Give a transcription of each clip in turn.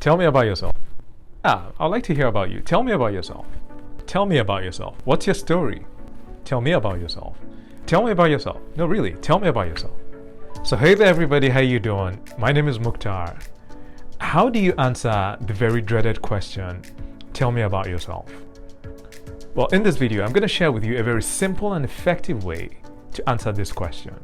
Tell me about yourself. I'd like to hear about you. Tell me about yourself. Tell me about yourself. What's your story? Tell me about yourself. Tell me about yourself. No, really, tell me about yourself. So hey there everybody, how you doing? My name is Mukhtar. How do you answer the very dreaded question, tell me about yourself? Well, in this video, I'm going to share with you a very simple and effective way to answer this question.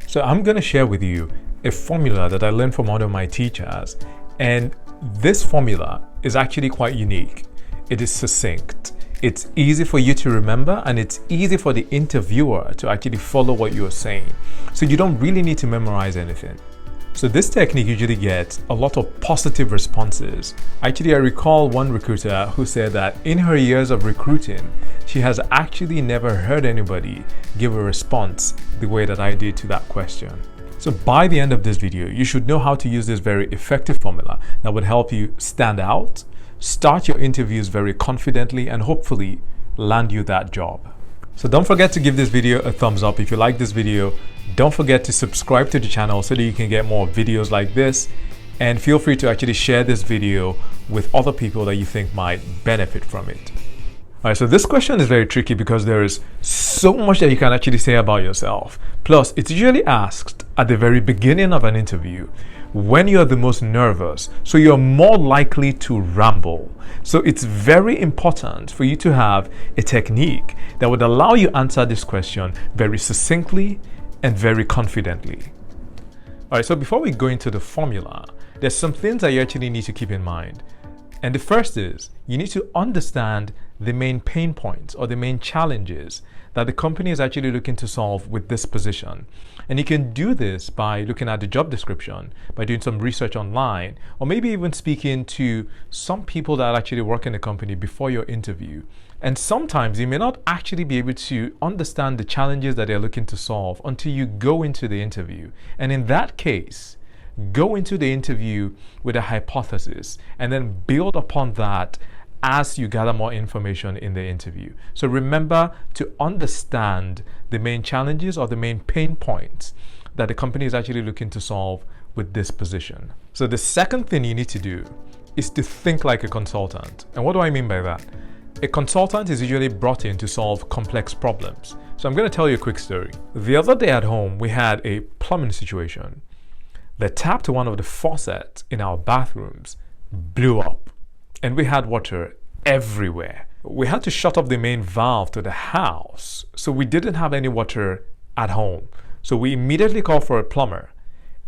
So I'm going to share with you a formula that I learned from one of my teachers, and this formula is actually quite unique. It is succinct. It's easy for you to remember, and it's easy for the interviewer to actually follow what you're saying. So you don't really need to memorize anything. So this technique usually gets a lot of positive responses. Actually, I recall one recruiter who said that in her years of recruiting, she has actually never heard anybody give a response the way that I did to that question. So by the end of this video, you should know how to use this very effective formula that would help you stand out, start your interviews very confidently, and hopefully land you that job. So don't forget to give this video a thumbs up if you like this video. Don't forget to subscribe to the channel so that you can get more videos like this. And feel free to actually share this video with other people that you think might benefit from it. All right, so this question is very tricky because there is so much that you can actually say about yourself. Plus, it's usually asked at the very beginning of an interview when you're the most nervous, so you're more likely to ramble. So it's very important for you to have a technique that would allow you answer this question very succinctly and very confidently. All right, so before we go into the formula, there's some things that you actually need to keep in mind. And the first is you need to understand the main pain points or the main challenges that the company is actually looking to solve with this position. And you can do this by looking at the job description, by doing some research online, or maybe even speaking to some people that actually work in the company before your interview. And sometimes you may not actually be able to understand the challenges that they're looking to solve until you go into the interview. And in that case, go into the interview with a hypothesis and then build upon that as you gather more information in the interview. So remember to understand the main challenges or the main pain points that the company is actually looking to solve with this position. So the second thing you need to do is to think like a consultant. And what do I mean by that? A consultant is usually brought in to solve complex problems. So I'm going to tell you a quick story. The other day at home, we had a plumbing situation. The tap to one of the faucets in our bathrooms blew up, and we had water everywhere. We had to shut off the main valve to the house, so we didn't have any water at home. So we immediately called for a plumber.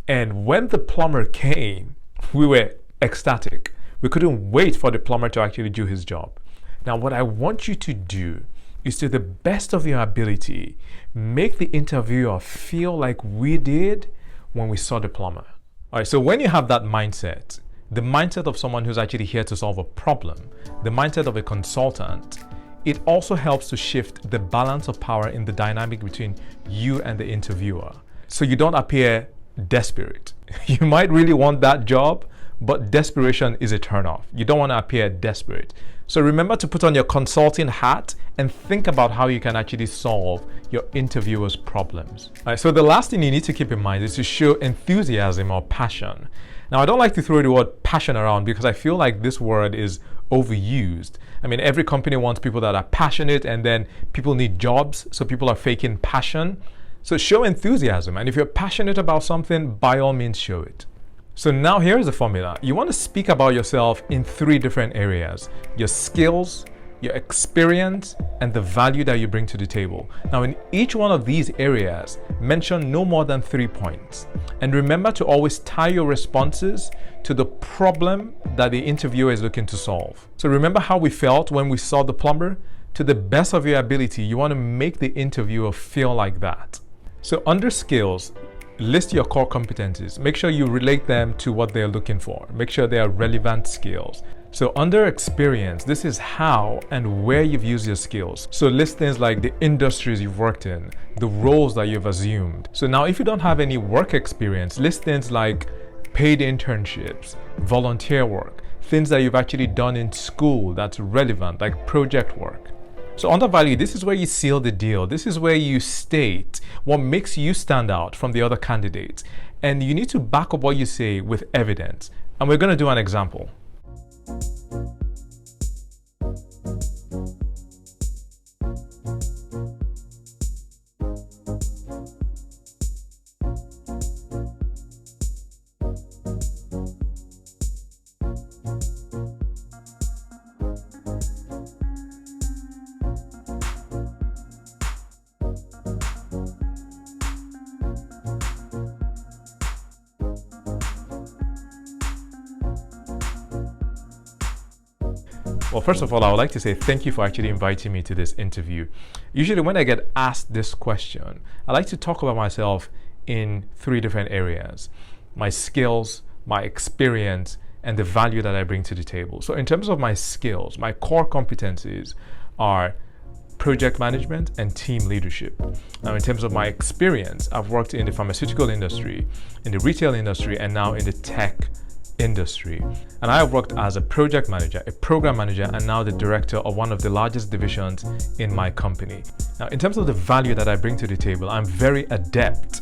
And when the plumber came, we were ecstatic. We couldn't wait for the plumber to actually do his job. Now, what I want you to do is, to the best of your ability, make the interviewer feel like we did when we saw the plumber. All right, so when you have that mindset, the mindset of someone who's actually here to solve a problem, the mindset of a consultant, it also helps to shift the balance of power in the dynamic between you and the interviewer. So you don't appear desperate. You might really want that job, but desperation is a turnoff. You don't want to appear desperate. So remember to put on your consulting hat and think about how you can actually solve your interviewer's problems. All right, so the last thing you need to keep in mind is to show enthusiasm or passion. Now, I don't like to throw the word passion around because I feel like this word is overused. I mean, every company wants people that are passionate, and then people need jobs, so people are faking passion. So show enthusiasm, and if you're passionate about something, by all means show it. So now here's the formula. You want to speak about yourself in 3 different areas: your skills, your experience, and the value that you bring to the table. Now, in each one of these areas, mention no more than 3 points. And remember to always tie your responses to the problem that the interviewer is looking to solve. So remember how we felt when we saw the plumber? To the best of your ability, you want to make the interviewer feel like that. So under skills, list your core competencies. Make sure you relate them to what they're looking for. Make sure they are relevant skills. So under experience, this is how and where you've used your skills. So list things like the industries you've worked in, the roles that you've assumed. So now if you don't have any work experience, list things like paid internships, volunteer work, things that you've actually done in school that's relevant, like project work. So under value, this is where you seal the deal. This is where you state what makes you stand out from the other candidates. And you need to back up what you say with evidence. And we're going to do an example. Well, first of all, I would like to say thank you for actually inviting me to this interview. Usually when I get asked this question, I like to talk about myself in three different areas: my skills, my experience, and the value that I bring to the table. So in terms of my skills, my core competencies are project management and team leadership. Now, in terms of my experience, I've worked in the pharmaceutical industry, in the retail industry, and now in the tech industry. And I have worked as a project manager, a program manager, and now the director of one of the largest divisions in my company. Now, in terms of the value that I bring to the table, I'm very adept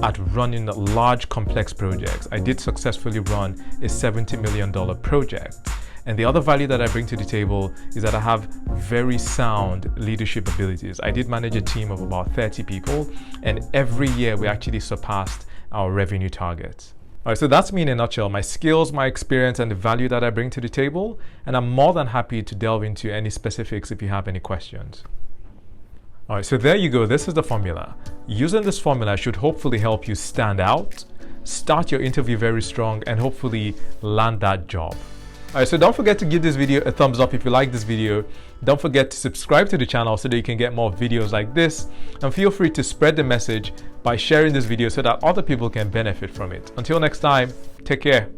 at running large, complex projects. I did successfully run a $70 million project. And the other value that I bring to the table is that I have very sound leadership abilities. I did manage a team of about 30 people, and every year we actually surpassed our revenue targets. All right, so that's me in a nutshell: my skills, my experience, and the value that I bring to the table. And I'm more than happy to delve into any specifics if you have any questions. All right, so there you go. This is the formula. Using this formula should hopefully help you stand out, start your interview very strong, and hopefully land that job. All right, so don't forget to give this video a thumbs up if you like this video. Don't forget to subscribe to the channel so that you can get more videos like this. And feel free to spread the message by sharing this video so that other people can benefit from it. Until next time, take care.